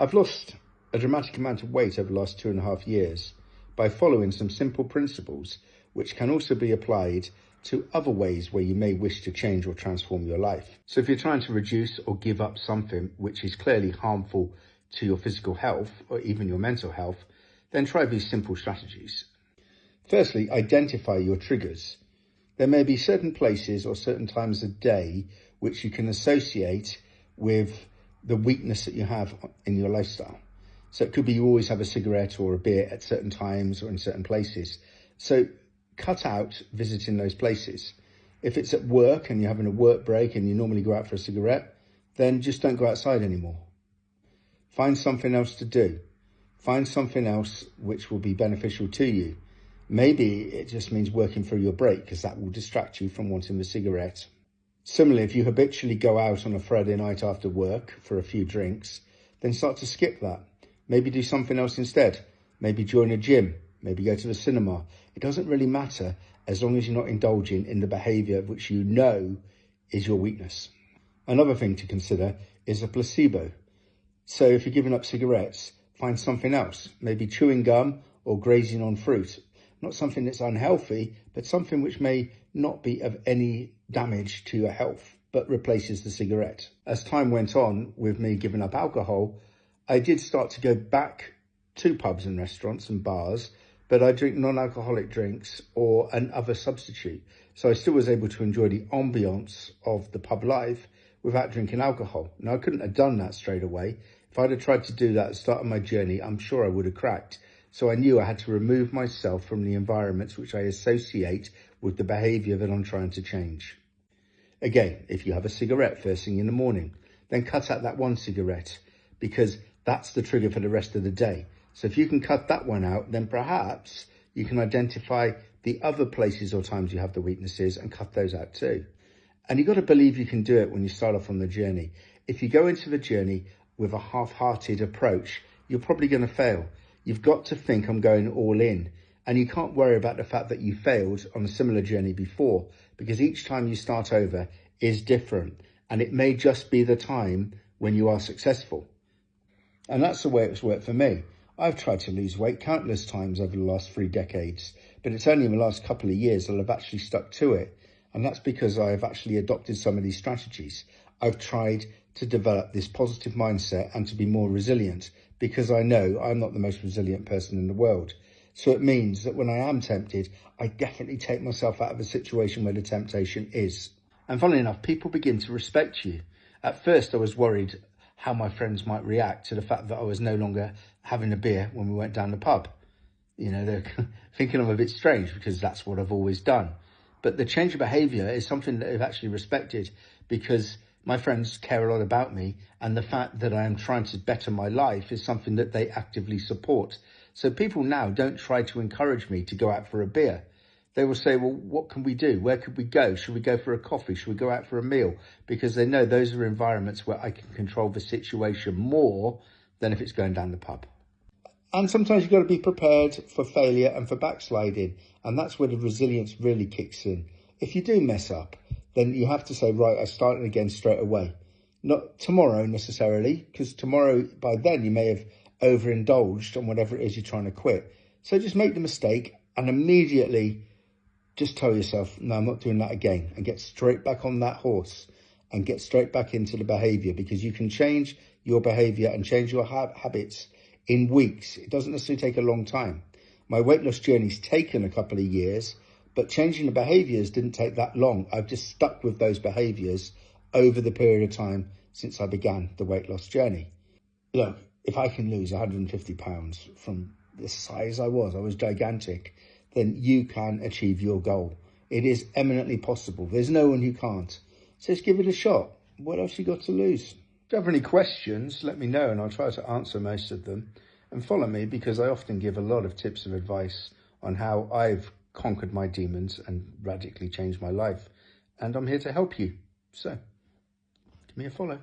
I've lost a dramatic amount of weight over the last 2.5 years by following some simple principles which can also be applied to other ways where you may wish to change or transform your life. So if you're trying to reduce or give up something which is clearly harmful to your physical health or even your mental health, then try these simple strategies. Firstly, identify your triggers. There may be certain places or certain times of day which you can associate with the weakness that you have in your lifestyle. So it could be you always have a cigarette or a beer at certain times or in certain places. So cut out visiting those places. If it's at work and you're having a work break and you normally go out for a cigarette, then just don't go outside anymore. Find something else to do. Find something else which will be beneficial to you. Maybe it just means working through your break because that will distract you from wanting the cigarette. Similarly, if you habitually go out on a Friday night after work for a few drinks, then start to skip that. Maybe do something else instead. Maybe join a gym. Maybe go to the cinema. It doesn't really matter as long as you're not indulging in the behaviour which you know is your weakness. Another thing to consider is a placebo. So if you're giving up cigarettes, find something else. Maybe chewing gum or grazing on fruit. Not something that's unhealthy, but something which may not be of any damage to your health, but replaces the cigarette. As time went on with me giving up alcohol, I did start to go back to pubs and restaurants and bars, but I drink non-alcoholic drinks or an other substitute. So I still was able to enjoy the ambience of the pub life without drinking alcohol. Now, I couldn't have done that straight away. If I'd have tried to do that at the start of my journey, I'm sure I would have cracked. So I knew I had to remove myself from the environments which I associate with the behaviour that I'm trying to change. Again, if you have a cigarette first thing in the morning, then cut out that one cigarette because that's the trigger for the rest of the day. So if you can cut that one out, then perhaps you can identify the other places or times you have the weaknesses and cut those out too. And you've got to believe you can do it when you start off on the journey. If you go into the journey with a half-hearted approach, you're probably going to fail. You've got to think I'm going all in. And you can't worry about the fact that you failed on a similar journey before, because each time you start over is different. And it may just be the time when you are successful. And that's the way it's worked for me. I've tried to lose weight countless times over the last 3 decades, but it's only in the last couple of years that I've actually stuck to it. And that's because I've actually adopted some of these strategies. I've tried to develop this positive mindset and to be more resilient, because I know I'm not the most resilient person in the world. So it means that when I am tempted, I definitely take myself out of a situation where the temptation is. And funnily enough, people begin to respect you. At first, I was worried how my friends might react to the fact that I was no longer having a beer when we went down the pub. You know, they're thinking I'm a bit strange because that's what I've always done. But the change of behaviour is something that I've actually respected because my friends care a lot about me, and the fact that I am trying to better my life is something that they actively support. So people now don't try to encourage me to go out for a beer. They will say, well, what can we do? Where could we go? Should we go for a coffee? Should we go out for a meal? Because they know those are environments where I can control the situation more than if it's going down the pub. And sometimes you've got to be prepared for failure and for backsliding. And that's where the resilience really kicks in. If you do mess up, then you have to say, right, I started again straight away. Not tomorrow necessarily, because tomorrow, by then, you may have overindulged on whatever it is you're trying to quit. So just make the mistake and immediately just tell yourself, no, I'm not doing that again, and get straight back on that horse and get straight back into the behaviour, because you can change your behaviour and change your habits in weeks. It doesn't necessarily take a long time. My weight loss journey's taken a couple of years, but changing the behaviours didn't take that long. I've just stuck with those behaviours over the period of time since I began the weight loss journey. Look, if I can lose 150 pounds from the size I was gigantic, then you can achieve your goal. It is eminently possible. There's no one who can't. So just give it a shot. What else you got to lose? If you have any questions, let me know and I'll try to answer most of them. And follow me, because I often give a lot of tips of advice on how I've conquered my demons and radically changed my life. And I'm here to help you. So give me a follow.